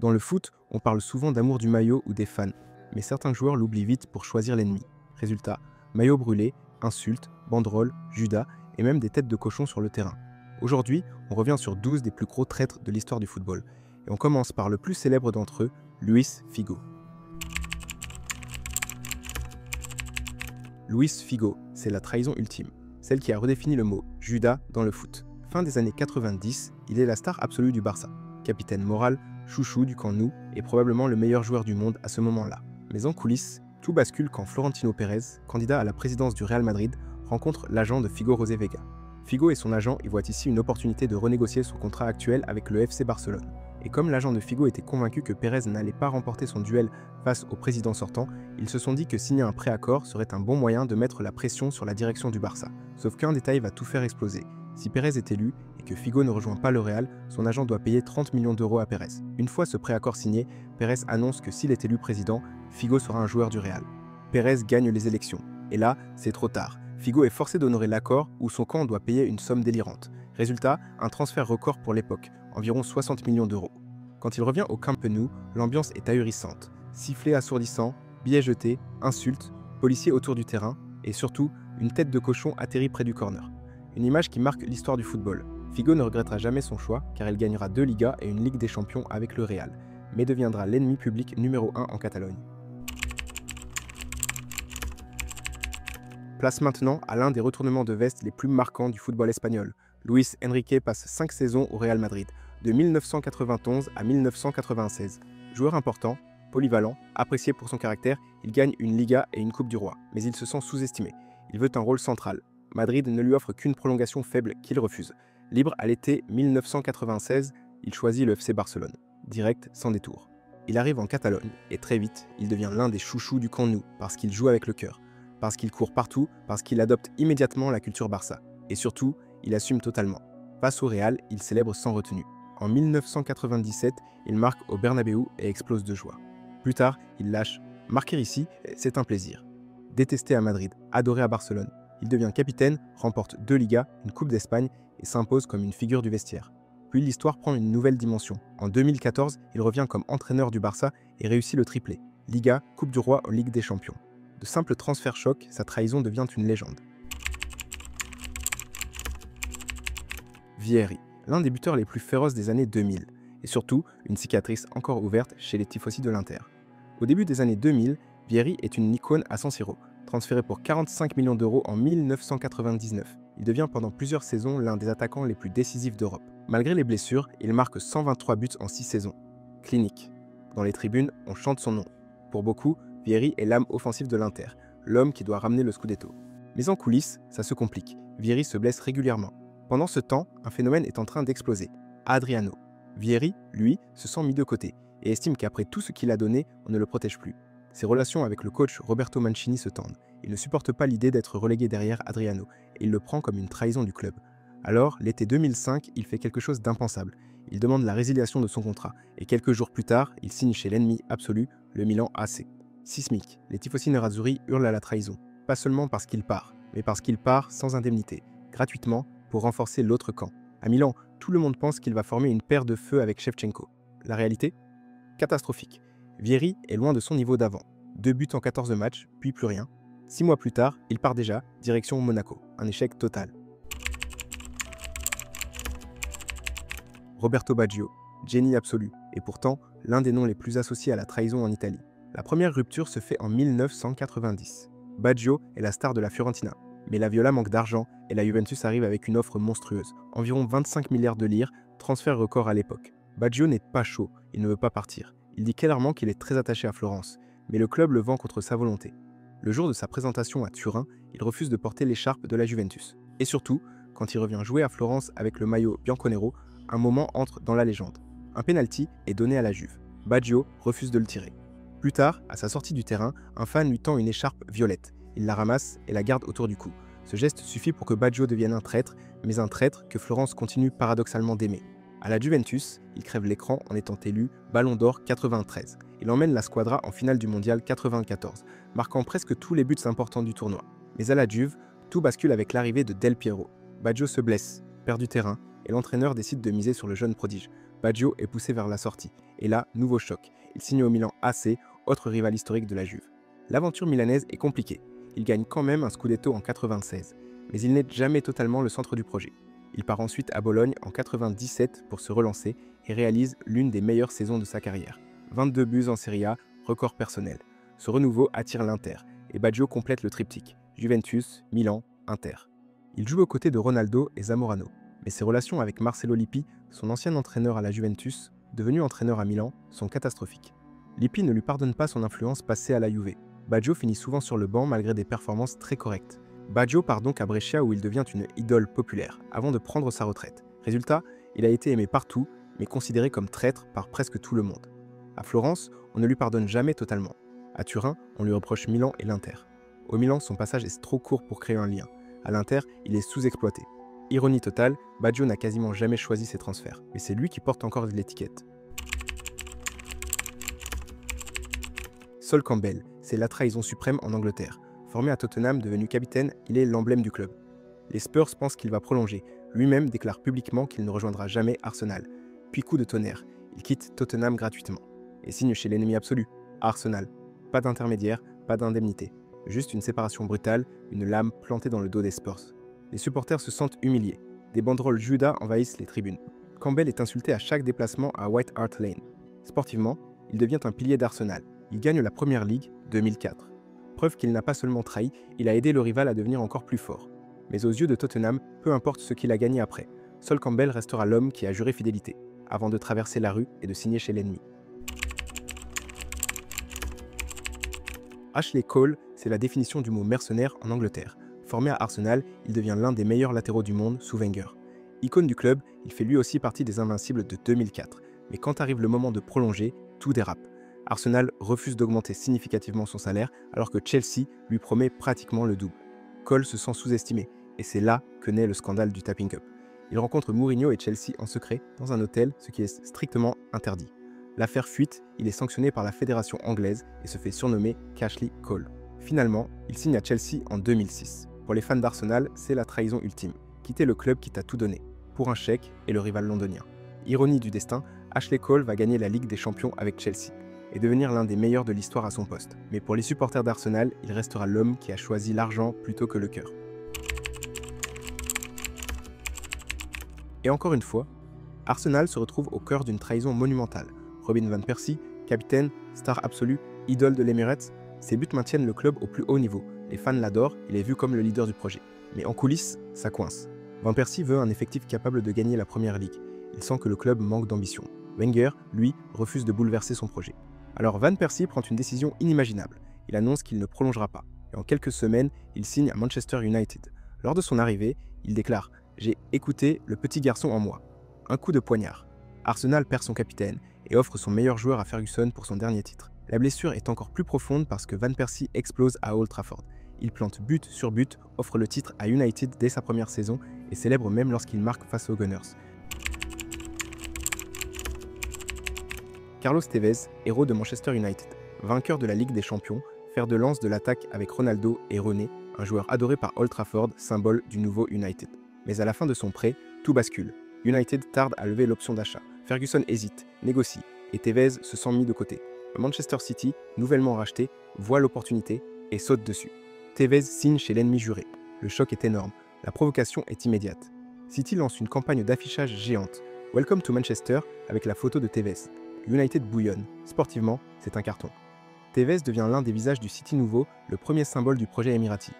Dans le foot, on parle souvent d'amour du maillot ou des fans, mais certains joueurs l'oublient vite pour choisir l'ennemi. Résultat, maillot brûlé, insultes, banderoles, judas et même des têtes de cochon sur le terrain. Aujourd'hui, on revient sur 12 des plus gros traîtres de l'histoire du football. Et on commence par le plus célèbre d'entre eux, Luis Figo. Luis Figo, c'est la trahison ultime, celle qui a redéfini le mot Judas dans le foot. Fin des années 90, il est la star absolue du Barça, capitaine moral, chouchou du camp Nou et probablement le meilleur joueur du monde à ce moment-là. Mais en coulisses, tout bascule quand Florentino Pérez, candidat à la présidence du Real Madrid, rencontre l'agent de Figo José Vega. Figo et son agent y voient ici une opportunité de renégocier son contrat actuel avec le FC Barcelone. Et comme l'agent de Figo était convaincu que Pérez n'allait pas remporter son duel face au président sortant, ils se sont dit que signer un préaccord serait un bon moyen de mettre la pression sur la direction du Barça. Sauf qu'un détail va tout faire exploser. Si Pérez est élu et que Figo ne rejoint pas le Real, son agent doit payer 30 millions d'euros à Pérez. Une fois ce préaccord signé, Pérez annonce que s'il est élu président, Figo sera un joueur du Real. Pérez gagne les élections. Et là, c'est trop tard. Figo est forcé d'honorer l'accord où son camp doit payer une somme délirante. Résultat, un transfert record pour l'époque, environ 60 millions d'euros. Quand il revient au Camp Nou, l'ambiance est ahurissante. Sifflets assourdissants, billets jetés, insultes, policiers autour du terrain et surtout, une tête de cochon atterrit près du corner. Une image qui marque l'histoire du football. Figo ne regrettera jamais son choix car il gagnera 2 Ligas et une Ligue des Champions avec le Real, mais deviendra l'ennemi public numéro 1 en Catalogne. Place maintenant à l'un des retournements de veste les plus marquants du football espagnol. Luis Enrique passe 5 saisons au Real Madrid, de 1991 à 1996. Joueur important, polyvalent, apprécié pour son caractère, il gagne une Liga et une Coupe du Roi, mais il se sent sous-estimé. Il veut un rôle central. Madrid ne lui offre qu'une prolongation faible qu'il refuse. Libre à l'été 1996, il choisit le FC Barcelone. Direct, sans détour. Il arrive en Catalogne et très vite, il devient l'un des chouchous du Camp Nou parce qu'il joue avec le cœur, parce qu'il court partout, parce qu'il adopte immédiatement la culture Barça. Et surtout, il assume totalement. Face au Real, il célèbre sans retenue. En 1997, il marque au Bernabéu et explose de joie. Plus tard, il lâche « Marquer ici, c'est un plaisir ». Détesté à Madrid, adoré à Barcelone, il devient capitaine, remporte 2 Ligas, une Coupe d'Espagne et s'impose comme une figure du vestiaire. Puis l'histoire prend une nouvelle dimension. En 2014, il revient comme entraîneur du Barça et réussit le triplé. Liga, Coupe du Roi en Ligue des Champions. De simples transferts chocs, sa trahison devient une légende. Vieri, l'un des buteurs les plus féroces des années 2000, et surtout une cicatrice encore ouverte chez les tifosi de l'Inter. Au début des années 2000, Vieri est une icône à San Siro, transféré pour 45 millions d'euros en 1999. Il devient pendant plusieurs saisons l'un des attaquants les plus décisifs d'Europe. Malgré les blessures, il marque 123 buts en 6 saisons. Clinique. Dans les tribunes, on chante son nom. Pour beaucoup, Vieri est l'âme offensive de l'Inter, l'homme qui doit ramener le Scudetto. Mais en coulisses, ça se complique. Vieri se blesse régulièrement. Pendant ce temps, un phénomène est en train d'exploser. Adriano. Vieri, lui, se sent mis de côté et estime qu'après tout ce qu'il a donné, on ne le protège plus. Ses relations avec le coach Roberto Mancini se tendent. Il ne supporte pas l'idée d'être relégué derrière Adriano et il le prend comme une trahison du club. Alors, l'été 2005, il fait quelque chose d'impensable. Il demande la résiliation de son contrat et quelques jours plus tard, il signe chez l'ennemi absolu, le Milan AC. Sismique, les tifosi nerazzurri hurlent à la trahison. Pas seulement parce qu'il part, mais parce qu'il part sans indemnité, gratuitement, pour renforcer l'autre camp. À Milan, tout le monde pense qu'il va former une paire de feu avec Shevchenko. La réalité ? Catastrophique. Vieri est loin de son niveau d'avant. 2 buts en 14 matchs, puis plus rien. 6 mois plus tard, il part déjà, direction Monaco. Un échec total. Roberto Baggio, génie absolu, et pourtant l'un des noms les plus associés à la trahison en Italie. La première rupture se fait en 1990. Baggio est la star de la Fiorentina. Mais la Viola manque d'argent et la Juventus arrive avec une offre monstrueuse, environ 25 milliards de lire, transfert record à l'époque. Baggio n'est pas chaud, il ne veut pas partir. Il dit clairement qu'il est très attaché à Florence, mais le club le vend contre sa volonté. Le jour de sa présentation à Turin, il refuse de porter l'écharpe de la Juventus. Et surtout, quand il revient jouer à Florence avec le maillot bianconero, un moment entre dans la légende. Un penalty est donné à la Juve. Baggio refuse de le tirer. Plus tard, à sa sortie du terrain, un fan lui tend une écharpe violette. Il la ramasse et la garde autour du cou. Ce geste suffit pour que Baggio devienne un traître, mais un traître que Florence continue paradoxalement d'aimer. À la Juventus, il crève l'écran en étant élu Ballon d'Or 93. Il emmène la squadra en finale du Mondial 94, marquant presque tous les buts importants du tournoi. Mais à la Juve, tout bascule avec l'arrivée de Del Piero. Baggio se blesse, perd du terrain, et l'entraîneur décide de miser sur le jeune prodige. Baggio est poussé vers la sortie, Et là, nouveau choc. Il signe au Milan AC, autre rival historique de la Juve. L'aventure milanaise est compliquée. Il gagne quand même un Scudetto en 96, mais il n'est jamais totalement le centre du projet. Il part ensuite à Bologne en 97 pour se relancer et réalise l'une des meilleures saisons de sa carrière. 22 buts en Serie A, record personnel. Ce renouveau attire l'Inter et Baggio complète le triptyque Juventus, Milan, Inter. Il joue aux côtés de Ronaldo et Zamorano, mais ses relations avec Marcello Lippi, son ancien entraîneur à la Juventus, devenu entraîneur à Milan, sont catastrophiques. Lippi ne lui pardonne pas son influence passée à la Juve. Baggio finit souvent sur le banc malgré des performances très correctes. Baggio part donc à Brescia où il devient une idole populaire, avant de prendre sa retraite. Résultat, il a été aimé partout, mais considéré comme traître par presque tout le monde. À Florence, on ne lui pardonne jamais totalement. À Turin, on lui reproche Milan et l'Inter. Au Milan, son passage est trop court pour créer un lien. À l'Inter, il est sous-exploité. Ironie totale, Baggio n'a quasiment jamais choisi ses transferts, mais c'est lui qui porte encore l'étiquette. Sol Campbell, c'est la trahison suprême en Angleterre. Formé à Tottenham, devenu capitaine, il est l'emblème du club. Les Spurs pensent qu'il va prolonger. Lui-même déclare publiquement qu'il ne rejoindra jamais Arsenal. Puis coup de tonnerre, il quitte Tottenham gratuitement et signe chez l'ennemi absolu, Arsenal. Pas d'intermédiaire, pas d'indemnité. Juste une séparation brutale, une lame plantée dans le dos des Spurs. Les supporters se sentent humiliés. Des banderoles Judas envahissent les tribunes. Campbell est insulté à chaque déplacement à White Hart Lane. Sportivement, il devient un pilier d'Arsenal. Il gagne la Premier League 2004. Preuve qu'il n'a pas seulement trahi, il a aidé le rival à devenir encore plus fort. Mais aux yeux de Tottenham, peu importe ce qu'il a gagné après, Sol Campbell restera l'homme qui a juré fidélité, avant de traverser la rue et de signer chez l'ennemi. Ashley Cole, c'est la définition du mot mercenaire en Angleterre. Formé à Arsenal, il devient l'un des meilleurs latéraux du monde sous Wenger. Icône du club, il fait lui aussi partie des Invincibles de 2004. Mais quand arrive le moment de prolonger, tout dérape. Arsenal refuse d'augmenter significativement son salaire alors que Chelsea lui promet pratiquement le double. Cole se sent sous-estimé et c'est là que naît le scandale du Tapping Cup. Il rencontre Mourinho et Chelsea en secret dans un hôtel, ce qui est strictement interdit. L'affaire fuite, il est sanctionné par la fédération anglaise et se fait surnommer Cashley Cole. Finalement, il signe à Chelsea en 2006. Pour les fans d'Arsenal, c'est la trahison ultime. Quitter le club qui t'a tout donné, pour un chèque et le rival londonien. Ironie du destin, Ashley Cole va gagner la Ligue des Champions avec Chelsea et devenir l'un des meilleurs de l'histoire à son poste. Mais pour les supporters d'Arsenal, il restera l'homme qui a choisi l'argent plutôt que le cœur. Et encore une fois, Arsenal se retrouve au cœur d'une trahison monumentale. Robin van Persie, capitaine, star absolue, idole de l'Emirates, ses buts maintiennent le club au plus haut niveau. Les fans l'adorent, il est vu comme le leader du projet. Mais en coulisses, ça coince. Van Persie veut un effectif capable de gagner la Première Ligue. Il sent que le club manque d'ambition. Wenger, lui, refuse de bouleverser son projet. Alors Van Persie prend une décision inimaginable. Il annonce qu'il ne prolongera pas. Et en quelques semaines, il signe à Manchester United. Lors de son arrivée, il déclare « J'ai écouté le petit garçon en moi ». Un coup de poignard. Arsenal perd son capitaine et offre son meilleur joueur à Ferguson pour son dernier titre. La blessure est encore plus profonde parce que Van Persie explose à Old Trafford. Il plante but sur but, offre le titre à United dès sa première saison et célèbre même lorsqu'il marque face aux Gunners. Carlos Tevez, héros de Manchester United, vainqueur de la Ligue des Champions, fer de lance de l'attaque avec Ronaldo et René, un joueur adoré par Old Trafford, symbole du nouveau United. Mais à la fin de son prêt, tout bascule. United tarde à lever l'option d'achat. Ferguson hésite, négocie, et Tevez se sent mis de côté. Manchester City, nouvellement racheté, voit l'opportunité et saute dessus. Tevez signe chez l'ennemi juré. Le choc est énorme, la provocation est immédiate. City lance une campagne d'affichage géante. Welcome to Manchester avec la photo de Tevez. United bouillonne. Sportivement, c'est un carton. Tevez devient l'un des visages du City nouveau, le premier symbole du projet émirati.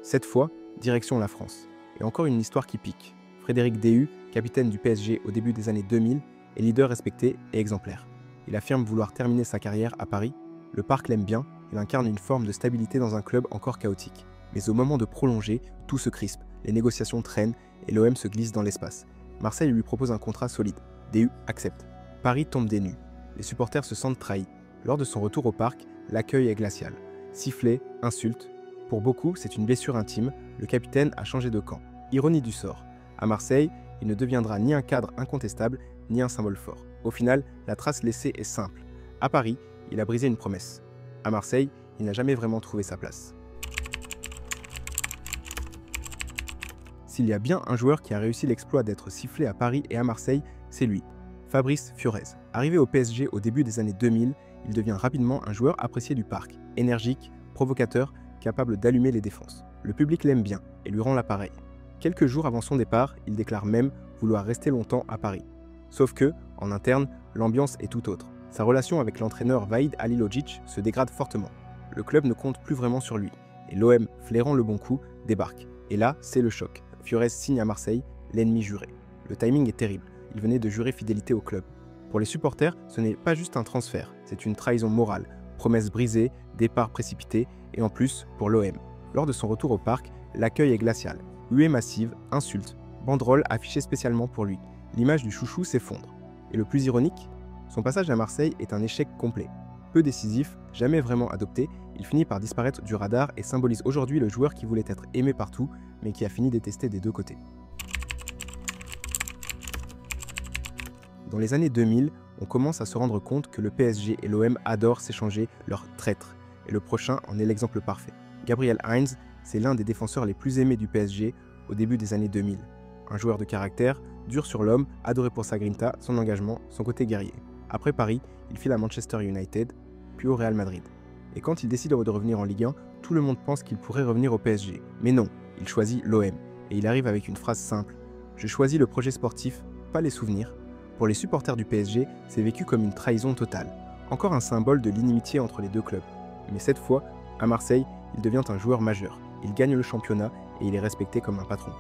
Cette fois, direction la France. Et encore une histoire qui pique. Frédéric Déhu, capitaine du PSG au début des années 2000, est leader respecté et exemplaire. Il affirme vouloir terminer sa carrière à Paris. Le parc l'aime bien, il incarne une forme de stabilité dans un club encore chaotique. Mais au moment de prolonger, tout se crispe, les négociations traînent et l'OM se glisse dans l'espace. Marseille lui propose un contrat solide. Déhu accepte. Paris tombe des nues. Les supporters se sentent trahis. Lors de son retour au parc, l'accueil est glacial. Sifflets, insultes. Pour beaucoup, c'est une blessure intime. Le capitaine a changé de camp. Ironie du sort. À Marseille, il ne deviendra ni un cadre incontestable, ni un symbole fort. Au final, la trace laissée est simple. À Paris, il a brisé une promesse. À Marseille, il n'a jamais vraiment trouvé sa place. S'il y a bien un joueur qui a réussi l'exploit d'être sifflé à Paris et à Marseille, c'est lui, Fabrice Fiorez. Arrivé au PSG au début des années 2000, il devient rapidement un joueur apprécié du parc, énergique, provocateur, capable d'allumer les défenses. Le public l'aime bien et lui rend l'appareil. Quelques jours avant son départ, il déclare même vouloir rester longtemps à Paris. Sauf que, en interne, l'ambiance est tout autre. Sa relation avec l'entraîneur Vahid Halilovic se dégrade fortement. Le club ne compte plus vraiment sur lui, et l'OM, flairant le bon coup, débarque. Et là, c'est le choc. Fiorez signe à Marseille, l'ennemi juré. Le timing est terrible, il venait de jurer fidélité au club. Pour les supporters, ce n'est pas juste un transfert, c'est une trahison morale, promesse brisée, départ précipité, et en plus, pour l'OM. Lors de son retour au parc, l'accueil est glacial. Huées massive, insultes, banderoles affichées spécialement pour lui. L'image du chouchou s'effondre. Et le plus ironique, son passage à Marseille est un échec complet. Peu décisif, jamais vraiment adopté, il finit par disparaître du radar et symbolise aujourd'hui le joueur qui voulait être aimé partout, mais qui a fini détesté des deux côtés. Dans les années 2000, on commence à se rendre compte que le PSG et l'OM adorent s'échanger leurs traîtres, et le prochain en est l'exemple parfait. Gabriel Heinz, c'est l'un des défenseurs les plus aimés du PSG au début des années 2000. Un joueur de caractère, dur sur l'homme, adoré pour sa grinta, son engagement, son côté guerrier. Après Paris, il file à Manchester United, puis au Real Madrid. Et quand il décide de revenir en Ligue 1, tout le monde pense qu'il pourrait revenir au PSG. Mais non, il choisit l'OM. Et il arrive avec une phrase simple. Je choisis le projet sportif, pas les souvenirs. Pour les supporters du PSG, c'est vécu comme une trahison totale. Encore un symbole de l'inimitié entre les deux clubs. Mais cette fois, à Marseille, il devient un joueur majeur. Il gagne le championnat et il est respecté comme un patron.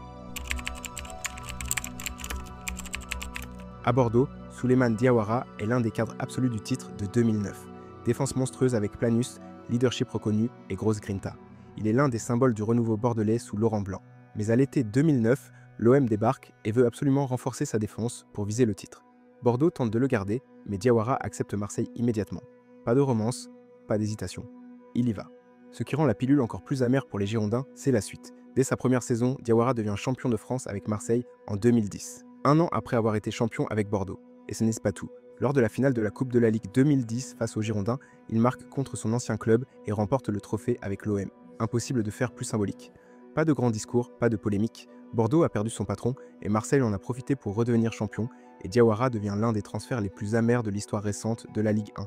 À Bordeaux, Souleymane Diawara est l'un des cadres absolus du titre de 2009. Défense monstrueuse avec planus, leadership reconnu et grosse grinta. Il est l'un des symboles du renouveau bordelais sous Laurent Blanc. Mais à l'été 2009, l'OM débarque et veut absolument renforcer sa défense pour viser le titre. Bordeaux tente de le garder, mais Diawara accepte Marseille immédiatement. Pas de romance, pas d'hésitation. Il y va. Ce qui rend la pilule encore plus amère pour les Girondins, c'est la suite. Dès sa première saison, Diawara devient champion de France avec Marseille en 2010. Un an après avoir été champion avec Bordeaux. Et ce n'est pas tout. Lors de la finale de la Coupe de la Ligue 2010 face aux Girondins, il marque contre son ancien club et remporte le trophée avec l'OM. Impossible de faire plus symbolique. Pas de grands discours, pas de polémique. Bordeaux a perdu son patron et Marseille en a profité pour redevenir champion et Diawara devient l'un des transferts les plus amers de l'histoire récente de la Ligue 1.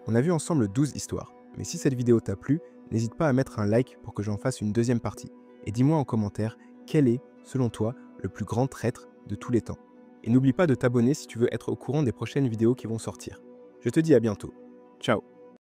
On a vu ensemble 12 histoires, mais si cette vidéo t'a plu, n'hésite pas à mettre un like pour que j'en fasse une deuxième partie. Et dis-moi en commentaire quel est, selon toi, le plus grand traître de tous les temps. Et n'oublie pas de t'abonner si tu veux être au courant des prochaines vidéos qui vont sortir. Je te dis à bientôt. Ciao.